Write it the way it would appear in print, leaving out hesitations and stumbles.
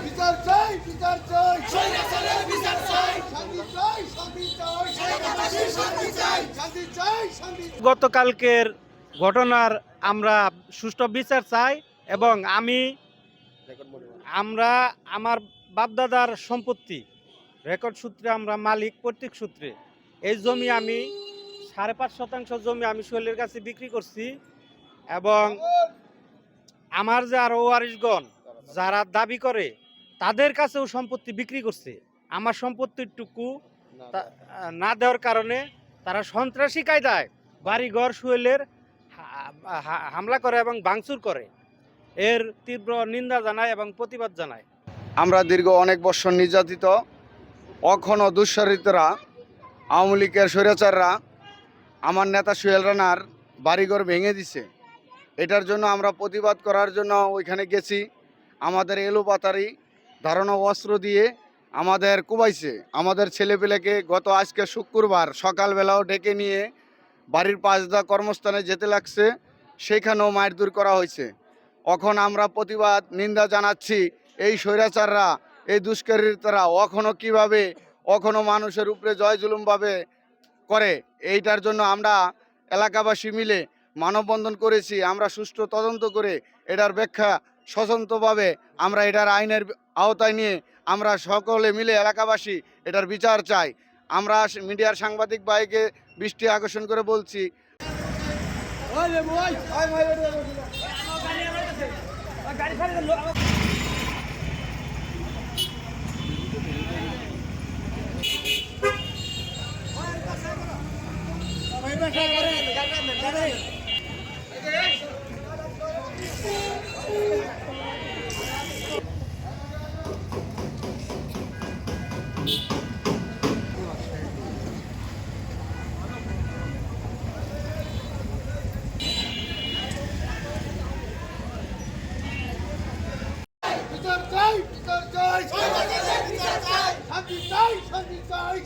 বিচার চাই, বিচার চাই, শান্তি চাই, শান্তি চাই, শান্তি চাই, শান্তি। গতকালকের ঘটনার আমরা সুষ্ঠু বিচার চাই এবং আমরা আমার বাপদাদার সম্পত্তি রেকর্ড সূত্রে আমরা মালিক কর্তৃক সূত্রে এই জমি আমি 5.5% জমি আমি সোহেলের কাছে বিক্রি করছি এবং আমার যে আরো ওয়ারিশগণ যারা দাবি করে তাদের কাছেও সম্পত্তি বিক্রি করছে। আমার সম্পত্তিটুকু না দেওয়ার কারণে তারা সন্ত্রাসী কায়দায় বাড়িঘর সোহেলের হামলা করে এবং ভাঙচুর করে। এর তীব্র নিন্দা জানায় এবং প্রতিবাদ জানায়। আমরা দীর্ঘ অনেক বছর নির্যাতিত, অখনো দুঃসারিতরা, আওয়ামী লীগের স্বৈরাচাররা আমার নেতা সোহেল রানার বাড়িঘর ভেঙে দিছে। এটার জন্য আমরা প্রতিবাদ করার জন্য ওইখানে গেছি। আমাদের এলোপাতারি ধারণা অস্ত্র দিয়ে আমাদের কুবাইছে। আমাদের ছেলেপেলেকে আজকে শুক্রবার সকালবেলাও ডেকে নিয়ে বাড়ির পাঁচদা কর্মস্থানে যেতে লাগছে, সেখানেও মারধর করা হয়েছে। এখন আমরা প্রতিবাদ নিন্দা জানাচ্ছি। এই স্বৈরাচাররা, এই দুষ্কৃতীরা কখনো মানুষের উপরে জয় জুলুমভাবে করে। এইটার জন্য আমরা এলাকাবাসী মিলে মানববন্ধন করেছি। আমরা সুষ্ঠু তদন্ত করে এটার ব্যাখ্যা স্বতন্ত্রভাবে আমরা এটার আইনের আওতায় নিয়ে আমরা সকলে মিলে এলাকাবাসী এটার বিচার চাই। আমরা মিডিয়ার সাংবাদিক ভাইকে দৃষ্টি আকর্ষণ করে বলছি, বিচার চাই, বিচার চাই, শান্তি চাই, শান্তি চাই,